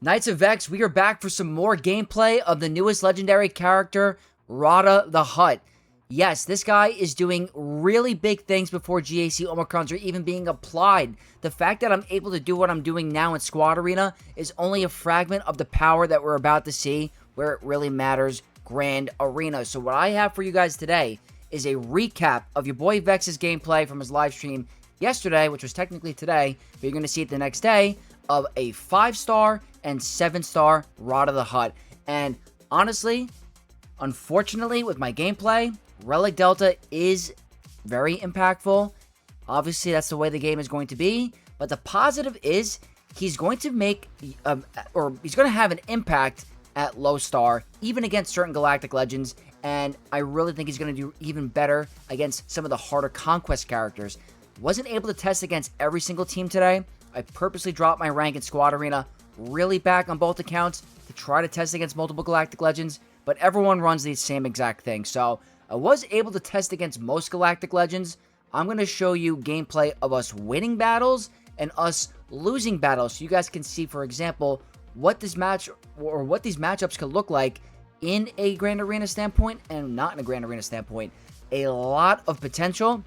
Knights of Vex, we are back for some more gameplay of the newest legendary character, Rada the Hutt. Yes, this guy is doing really big things before GAC Omicrons are even being applied. The fact that I'm able to do what I'm doing now in Squad Arena is only a fragment of the power that we're about to see where it really matters, Grand Arena. So what I have for you guys today is a recap of your boy Vex's gameplay from his live stream yesterday, which was technically today, but you're going to see it the next day, of a 5-star and 7-star Rada the Hutt. And honestly, unfortunately, with my gameplay, Relic Delta is very impactful. Obviously, that's the way the game is going to be. But the positive is he's going to make, he's going to have an impact at low star, even against certain Galactic Legends. And I really think he's going to do even better against some of the harder Conquest characters. Wasn't able to test against every single team today. I purposely dropped my rank in Squad Arena really back on both accounts to try to test against multiple Galactic Legends, but everyone runs the same exact thing. So I was able to test against most Galactic Legends. I'm going to show you gameplay of us winning battles and us losing battles so you guys can see, for example, what this match or what these matchups could look like in a Grand Arena standpoint and not in a Grand Arena standpoint. A lot of potential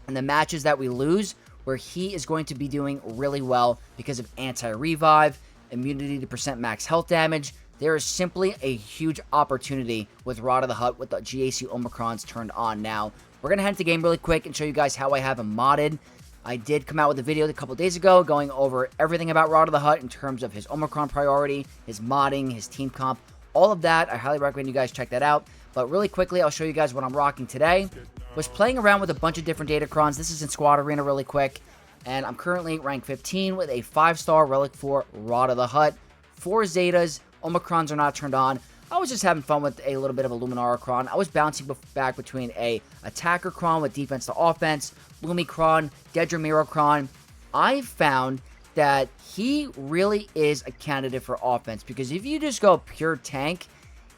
in the matches that we lose, where he is going to be doing really well because of anti-revive, immunity to percent max health damage. There is simply a huge opportunity with Rotta the Hutt with the GAC Omicrons turned on now. We're going to head into the game really quick and show you guys how I have him modded. I did come out with a video a couple days ago going over everything about Rotta the Hutt in terms of his Omicron priority, his modding, his team comp, all of that. I highly recommend you guys check that out. But really quickly, I'll show you guys what I'm rocking today. Was playing around with a bunch of different Datacrons. This is in Squad Arena really quick. And I'm currently rank 15 with a 5-star Relic 4 Rada the Hutt. 4 Zetas. Omicrons are not turned on. I was just having fun with a little bit of a Luminara Cron. I was bouncing back between a Attacker Cron with defense to offense, Lumicron, Dedramiro Cron. I found that he really is a candidate for offense, because if you just go pure tank,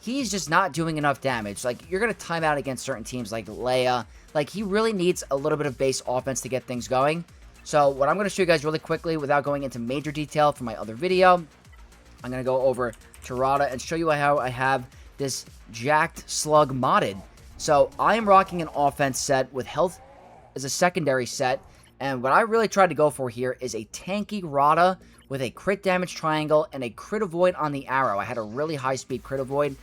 he's just not doing enough damage. Like, you're going to time out against certain teams like Leia. Like, he really needs a little bit of base offense to get things going. So, what I'm going to show you guys really quickly, without going into major detail from my other video, I'm going to go over to Rada and show you how I have this Jacked Slug modded. So, I am rocking an offense set with health as a secondary set. And what I really tried to go for here is a tanky Rada with a crit damage triangle and a crit avoid on the arrow. I had a really high speed crit avoid.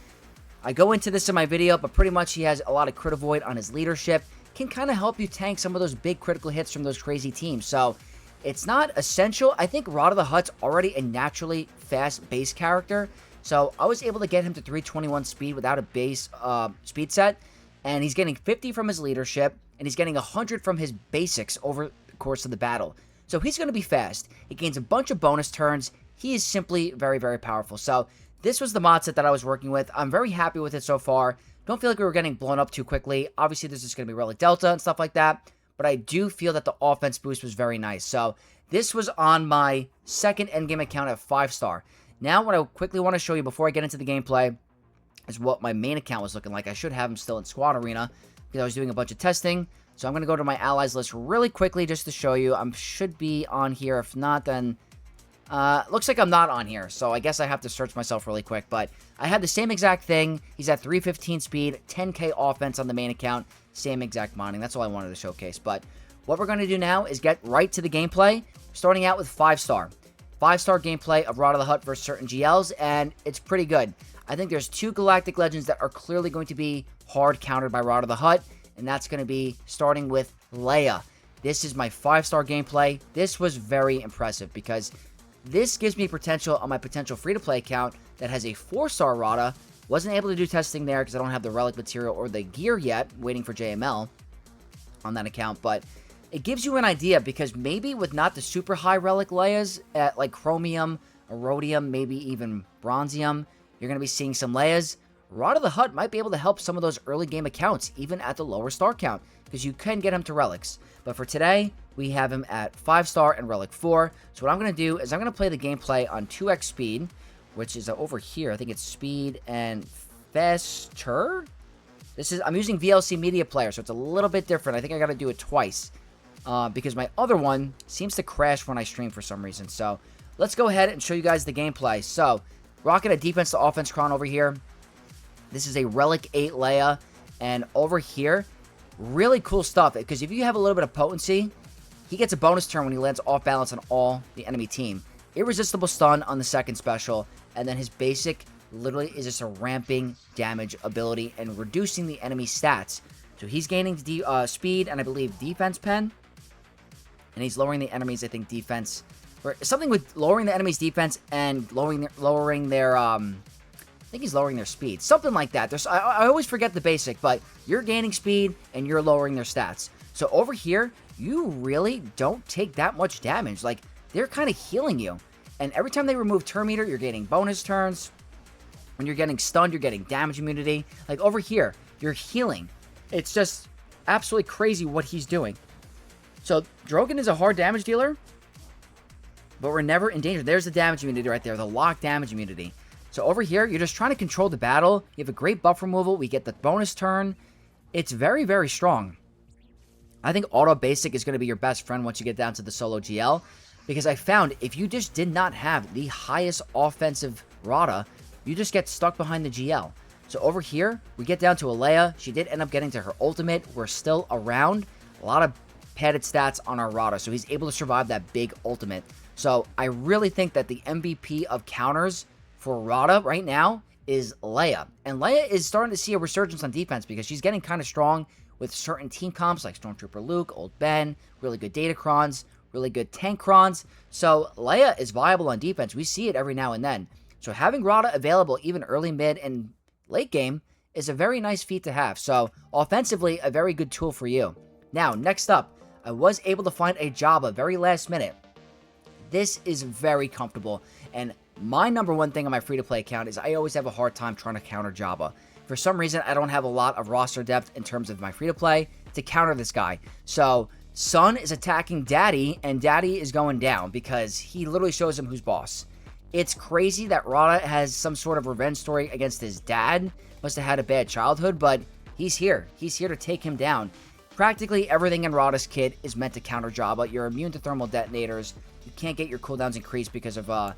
I go into this in my video, but pretty much he has a lot of crit avoid on his leadership. Can kind of help you tank some of those big critical hits from those crazy teams. So it's not essential. I think Rada the Hutt's already a naturally fast base character. So I was able to get him to 321 speed without a base speed set. And he's getting 50 from his leadership. And he's getting 100 from his basics over the course of the battle. So he's going to be fast. He gains a bunch of bonus turns. He is simply very, very powerful. So this was the mod set that I was working with. I'm very happy with it so far. Don't feel like we were getting blown up too quickly. Obviously, this is going to be Relic Delta and stuff like that. But I do feel that the offense boost was very nice. So this was on my second endgame account at 5-star. Now, what I quickly want to show you before I get into the gameplay is what my main account was looking like. I should have him still in Squad Arena because I was doing a bunch of testing. So I'm going to go to my allies list really quickly just to show you. I should be on here. If not, then looks like I'm not on here. So I guess I have to search myself really quick. But I had the same exact thing. He's at 315 speed, 10k offense on the main account. Same exact modding. That's all I wanted to showcase. But what we're going to do now is get right to the gameplay. Starting out with 5-star. 5-star gameplay of Rada the Hutt versus certain GLs. And it's pretty good. I think there's 2 Galactic Legends that are clearly going to be hard countered by Rada the Hutt. And that's going to be starting with Leia. This is my 5-star gameplay. This was very impressive because this gives me potential on my potential free-to-play account that has a 4-star Rada. Wasn't able to do testing there because I don't have the relic material or the gear yet. Waiting for JML on that account. But it gives you an idea because maybe with not the super high relic Leias at like Chromium, Rhodium, maybe even Bronzium, you're going to be seeing some Leias. Rada the Hutt might be able to help some of those early game accounts, even at the lower star count, because you can get him to relics. But for today, we have him at 5-star and relic 4. So what I'm going to do is I'm going to play the gameplay on 2x speed, which is over here. I think it's speed and faster. I'm using VLC Media Player, so it's a little bit different. I think I got to do it twice because my other one seems to crash when I stream for some reason. So let's go ahead and show you guys the gameplay. So, rocking a defense to offense cron over here. This is a Relic 8 Leia. And over here, really cool stuff. Because if you have a little bit of potency, he gets a bonus turn when he lands off balance on all the enemy team. Irresistible stun on the second special. And then his basic literally is just a ramping damage ability and reducing the enemy stats. So he's gaining speed and I believe defense pen. And he's lowering the enemy's, I think, defense. Or something with lowering the enemy's defense and lowering their I think he's lowering their speed. Something like that. I always forget the basic, but you're gaining speed and you're lowering their stats. So over here, you really don't take that much damage. Like, they're kind of healing you. And every time they remove turn meter, you're getting bonus turns. When you're getting stunned, you're getting damage immunity. Like, over here, you're healing. It's just absolutely crazy what he's doing. So, Drogon is a hard damage dealer, but we're never in danger. There's the damage immunity right there, the lock damage immunity. So over here, you're just trying to control the battle. You have a great buff removal. We get the bonus turn. It's very, very strong. I think auto basic is going to be your best friend once you get down to the solo GL, because I found if you just did not have the highest offensive Rada, you just get stuck behind the GL. So over here, we get down to a Leia. She did end up getting to her ultimate. We're still around. A lot of padded stats on our Rada, so he's able to survive that big ultimate. So I really think that the MVP of counters for Rada right now is Leia. And Leia is starting to see a resurgence on defense because she's getting kind of strong with certain team comps like Stormtrooper Luke, Old Ben, really good Datacrons, really good Tankcrons. So Leia is viable on defense. We see it every now and then. So having Rada available even early, mid, and late game is a very nice feat to have. So offensively, a very good tool for you. Now, next up, I was able to find a Jabba very last minute. This is very comfortable, and my number one thing on my free-to-play account is I always have a hard time trying to counter Jabba. For some reason, I don't have a lot of roster depth in terms of my free-to-play to counter this guy. So, Son is attacking Daddy, and Daddy is going down because he literally shows him who's boss. It's crazy that Rada has some sort of revenge story against his dad. Must have had a bad childhood, but he's here. He's here to take him down. Practically everything in Rada's kit is meant to counter Jabba. You're immune to thermal detonators. You can't get your cooldowns increased because of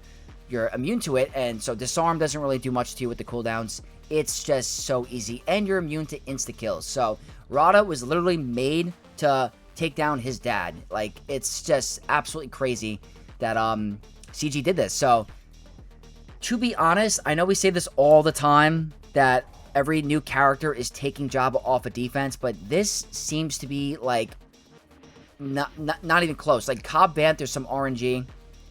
you're immune to it, and so disarm doesn't really do much to you with the cooldowns. It's just so easy, and you're immune to insta-kills. So Rada was literally made to take down his dad. Like, it's just absolutely crazy that CG did this. So to be honest, I know we say this all the time, that every new character is taking Jabba off of defense, but this seems to be like not even close. Like Cobb Vanth, there's some RNG.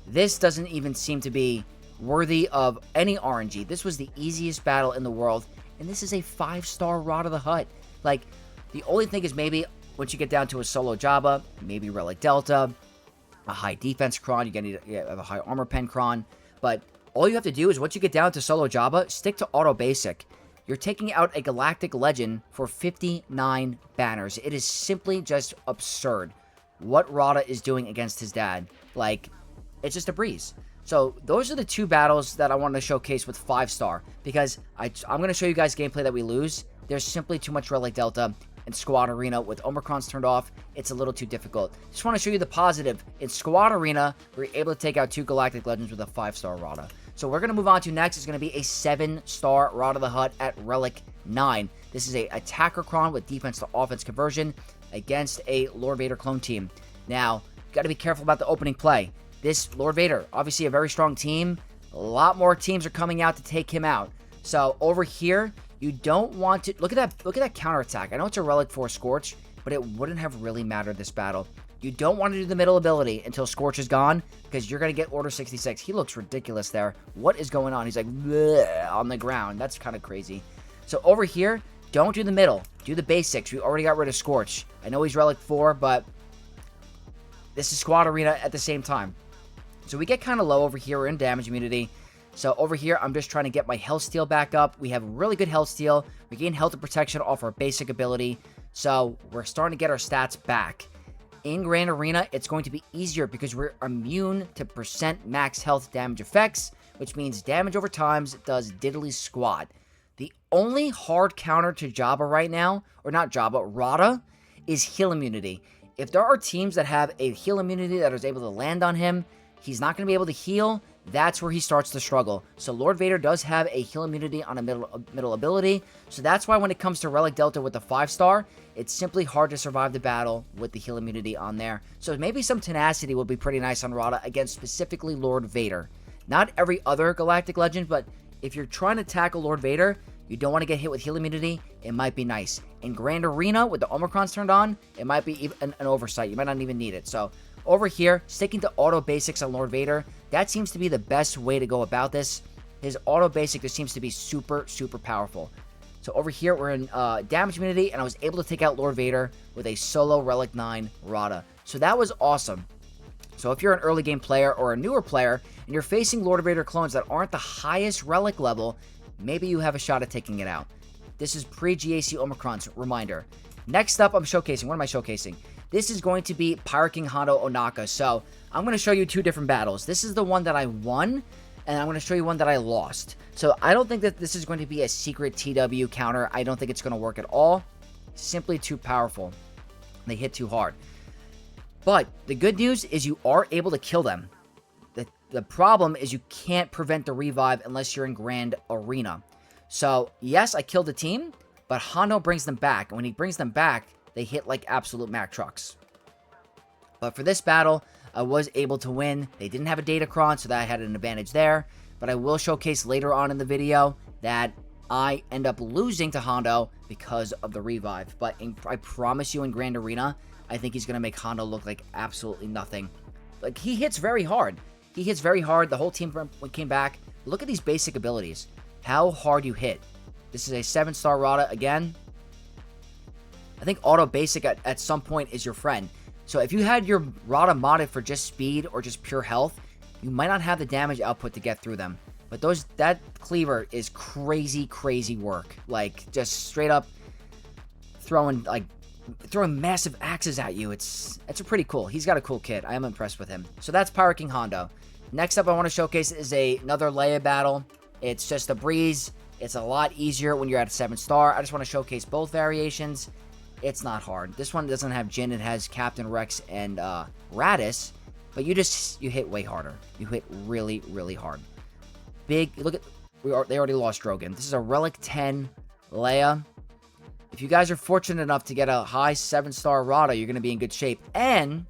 This doesn't even seem to be worthy of any RNG. This was the easiest battle in the world, and this is a 5-star Rada the Hutt. Like, the only thing is maybe once you get down to a solo Jabba, maybe Relic Delta, a high defense cron, you have a high armor pen cron, but all you have to do is once you get down to solo Jabba, stick to auto basic. You're taking out a Galactic Legend for 59 banners. It is simply just absurd what Rada is doing against his dad. Like, it's just a breeze. So those are the two battles that I wanted to showcase with 5-star, because I'm going to show you guys gameplay that we lose. There's simply too much Relic Delta in Squad Arena. With Omicrons turned off, it's a little too difficult. Just want to show you the positive. In Squad Arena, we're able to take out 2 Galactic Legends with a 5-star Rada. So we're going to move on to next. It's going to be a 7-star Rada the Hutt at Relic 9. This is a attacker cron with defense to offense conversion against a Lord Vader clone team. Now, you got to be careful about the opening play. This Lord Vader, obviously a very strong team. A lot more teams are coming out to take him out. So over here, you don't want to look at that counterattack. I know it's a relic for Scorch, but it wouldn't have really mattered this battle. You don't want to do the middle ability until Scorch is gone, because you're going to get Order 66. He looks ridiculous there. What is going on? He's like on the ground. That's kind of crazy. So over here, don't do the middle. Do the basics. We already got rid of Scorch. I know he's Relic 4, but this is Squad Arena at the same time. So we get kind of low over here. We're in damage immunity. So over here, I'm just trying to get my health steal back up. We have really good health steal. We gain health and protection off our basic ability. So we're starting to get our stats back. In Grand Arena, it's going to be easier because we're immune to percent max health damage effects, which means damage over times does diddly squat. The only hard counter to Jabba right now, or not Jabba, Rada, is heal immunity. If there are teams that have a heal immunity that is able to land on him, he's not going to be able to heal. That's where he starts to struggle. So Lord Vader does have a heal immunity on a middle ability. So that's why when it comes to Relic Delta with the 5-star, it's simply hard to survive the battle with the heal immunity on there. So maybe some tenacity would be pretty nice on Rada against specifically Lord Vader. Not every other Galactic Legend, but if you're trying to tackle Lord Vader, you don't want to get hit with heal immunity, it might be nice. In Grand Arena, with the Omicrons turned on, it might be an oversight. You might not even need it. So over here, sticking to auto basics on Lord Vader, that seems to be the best way to go about this. His auto basic just seems to be super, super powerful. So over here, we're in damage immunity, and I was able to take out Lord Vader with a solo Relic 9 Rada. So that was awesome. So if you're an early game player or a newer player, and you're facing Lord Vader clones that aren't the highest Relic level, maybe you have a shot at taking it out. This is pre-GAC Omicron's reminder. Next up, I'm showcasing. What am I showcasing? This is going to be Pirate King Hondo Onaka. So I'm going to show you two different battles. This is the one that I won, and I'm going to show you one that I lost. So I don't think that this is going to be a secret TW counter. I don't think it's going to work at all. Simply too powerful. They hit too hard. But the good news is you are able to kill them. The problem is you can't prevent the revive unless you're in Grand Arena. So yes, I killed the team, but Hondo brings them back. And when he brings them back, they hit like absolute Mack trucks. But for this battle, I was able to win. They didn't have a Datacron, so that I had an advantage there. But I will showcase later on in the video that I end up losing to Hondo because of the revive. But I promise you in Grand Arena, I think he's going to make Hondo look like absolutely nothing. Like, he hits very hard. He hits very hard. The whole team came back. Look at these basic abilities. How hard you hit. This is a 7-star Rada again. I think auto basic at some point is your friend. So if you had your Rada modded for just speed or just pure health, you might not have the damage output to get through them. But that cleaver is crazy, crazy work. Like, just straight up throwing massive axes at you. It's pretty cool. He's got a cool kit. I am impressed with him. So that's Pirate King Hondo. Next up I want to showcase is another Leia battle. It's just a breeze. It's a lot easier when you're at a 7-star. I just want to showcase both variations. It's not hard. This one doesn't have Jin. It has Captain Rex and Radis. But you hit way harder. You hit really, really hard. Look at, they already lost Drogon. This is a Relic 10 Leia. If you guys are fortunate enough to get a high 7-star Rada, you're going to be in good shape. And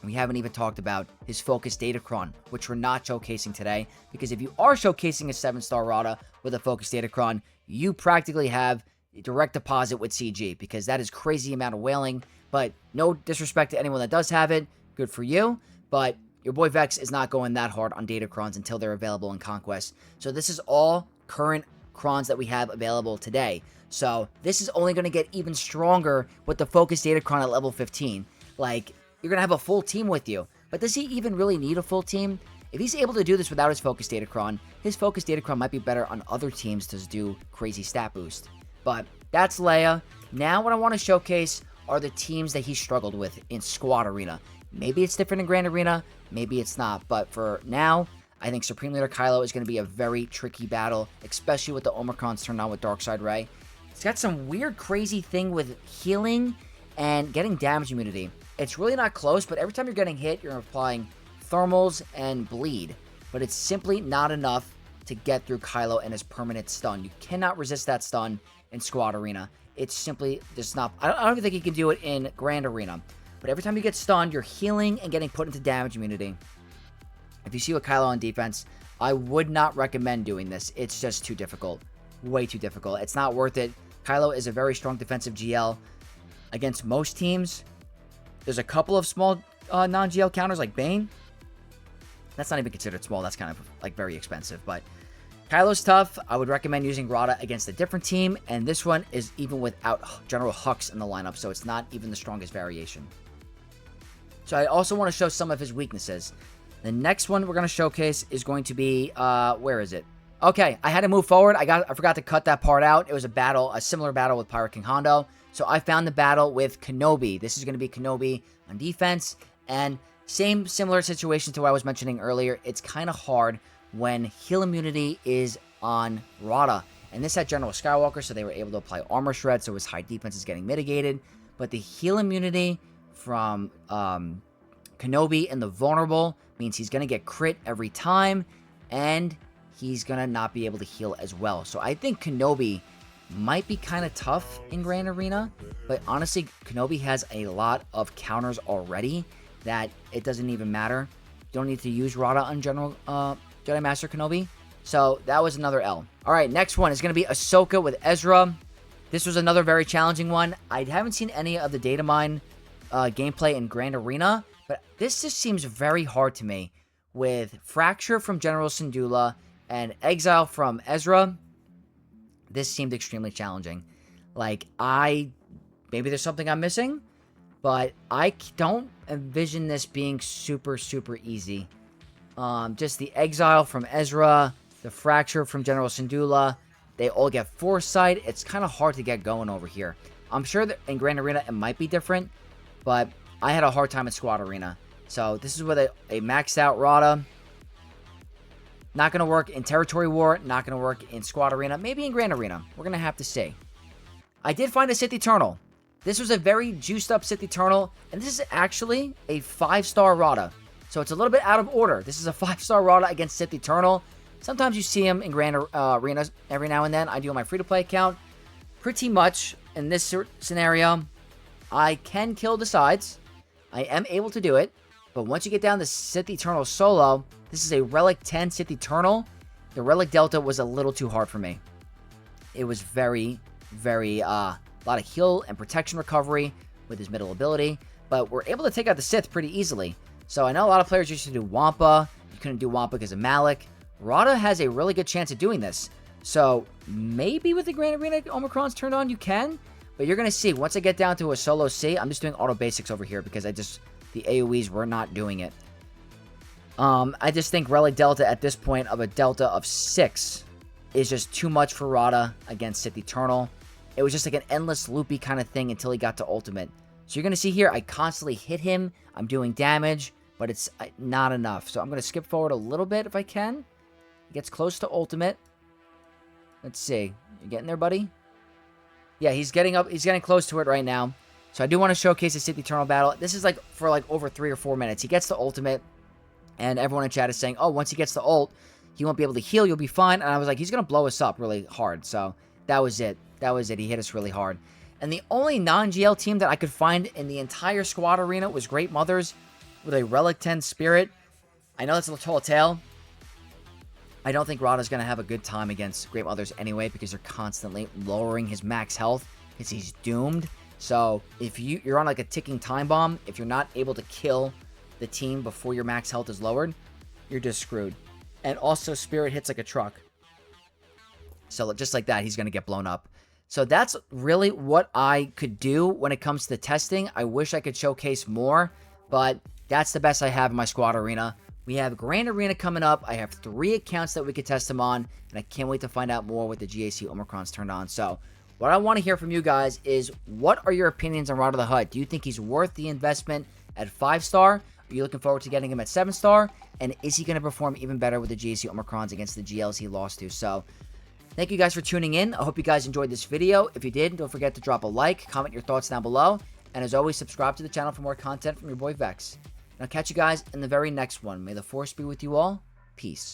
we haven't even talked about his Focus Datacron, which we're not showcasing today. Because if you are showcasing a 7-star Rada with a Focus Datacron, you practically have direct deposit with CG. Because that is crazy amount of whaling. But no disrespect to anyone that does have it. Good for you. But your boy Vex is not going that hard on Datacrons until they're available in Conquest. So this is all current Crons that we have available today. So this is only going to get even stronger with the Focus Datacron at level 15. Like, you're going to have a full team with you. But does he even really need a full team? If he's able to do this without his Focus Datacron might be better on other teams to do crazy stat boost. But that's Leia. Now what I want to showcase are the teams that he struggled with in Squad Arena. Maybe it's different in Grand Arena, maybe it's not. But for now, I think Supreme Leader Kylo is going to be a very tricky battle, especially with the Omicrons turned on with Darkseid Ray. It's got some weird, crazy thing with healing and getting damage immunity. It's really not close, but every time you're getting hit, you're applying thermals and bleed. But it's simply not enough to get through Kylo and his permanent stun. You cannot resist that stun in Squad Arena. It's simply just not... I don't even think you can do it in Grand Arena. But every time you get stunned, you're healing and getting put into damage immunity. If you see with Kylo on defense, I would not recommend doing this. It's just too difficult. Way too difficult. It's not worth it. Kylo is a very strong defensive GL against most teams. There's a couple of small non-GL counters like Bane. That's not even considered small. That's kind of like very expensive. But Kylo's tough. I would recommend using Rada against a different team. And this one is even without General Hux in the lineup. So it's not even the strongest variation. So I also want to show some of his weaknesses. The next one we're going to showcase is going to be, where is it? Okay, I had to move forward. I forgot to cut that part out. It was a similar battle with Pirate King Hondo. So I found the battle with Kenobi. This is going to be Kenobi on defense. And similar situation to what I was mentioning earlier. It's kind of hard when heal immunity is on Rada. And this had General Skywalker, so they were able to apply armor shred, so his high defense is getting mitigated. But the heal immunity from Kenobi and the vulnerable means he's going to get crit every time, and he's going to not be able to heal as well. So I think Kenobi might be kind of tough in Grand Arena, but honestly, Kenobi has a lot of counters already that it doesn't even matter. You don't need to use Rada on General Jedi Master Kenobi. So that was another L. All right, next one is going to be Ahsoka with Ezra. This was another very challenging one. I haven't seen any of the data mine gameplay in Grand Arena, but this just seems very hard to me. With Fracture from General Syndulla and Exile from Ezra, this seemed extremely challenging. Like, maybe there's something I'm missing, but I don't envision this being super, super easy. Just the Exile from Ezra, the Fracture from General Syndulla, they all get Foresight. It's kind of hard to get going over here. I'm sure that in Grand Arena it might be different, but I had a hard time in Squad Arena. So this is with a maxed out Rada. Not going to work in Territory War. Not going to work in Squad Arena. Maybe in Grand Arena. We're going to have to see. I did find a Sith Eternal. This was a very juiced up Sith Eternal. And this is actually a 5-star Rada. So it's a little bit out of order. This is a 5-star Rada against Sith Eternal. Sometimes you see him in Grand Arenas every now and then. I do on my free-to-play account. Pretty much in this scenario, I can kill the sides. I am able to do it. But once you get down to Sith Eternal solo, this is a Relic 10 Sith Eternal. The Relic Delta was a little too hard for me. It was very, a lot of heal and protection recovery with his middle ability. But we're able to take out the Sith pretty easily. So I know a lot of players used to do Wampa. You couldn't do Wampa because of Malik. Rada has a really good chance of doing this. So maybe with the Grand Arena Omicron's turned on, you can. But you're going to see, once I get down to a solo C, I'm just doing auto basics over here because the AoEs were not doing it. I just think Relic Delta at this point of a Delta of 6 is just too much for Rada against Sith Eternal. It was just like an endless loopy kind of thing until he got to Ultimate. So you're going to see here, I constantly hit him. I'm doing damage, but it's not enough. So I'm going to skip forward a little bit if I can. He gets close to Ultimate. Let's see. You getting there, buddy? Yeah, he's getting up. He's getting close to it right now. So I do want to showcase the Sith Eternal battle. This is like for like over 3 or 4 minutes. He gets the Ultimate, and everyone in chat is saying, oh, once he gets the ult, he won't be able to heal. You'll be fine. And I was like, he's going to blow us up really hard. So that was it. That was it. He hit us really hard. And the only non-GL team that I could find in the entire Squad Arena was Great Mothers with a Relic 10 Spirit. I know that's a tall tale. I don't think Rada's going to have a good time against Great Mothers anyway because they're constantly lowering his max health because he's doomed. So if you're on like a ticking time bomb, if you're not able to kill the team before your max health is lowered, you're just screwed. And also Spirit hits like a truck. So just like that, he's going to get blown up. So that's really what I could do when it comes to the testing. I wish I could showcase more, but that's the best I have in my Squad Arena. We have Grand Arena coming up. I have 3 accounts that we could test him on, and I can't wait to find out more with the GAC Omicrons turned on. So what I want to hear from you guys is, what are your opinions on Rada the Hutt? Do you think he's worth the investment at 5-star? Are you looking forward to getting him at 7-star? And is he going to perform even better with the GAC Omicrons against the GLs he lost to? So thank you guys for tuning in. I hope you guys enjoyed this video. If you did, don't forget to drop a like, comment your thoughts down below, and as always, subscribe to the channel for more content from your boy Vex. And I'll catch you guys in the very next one. May the Force be with you all. Peace.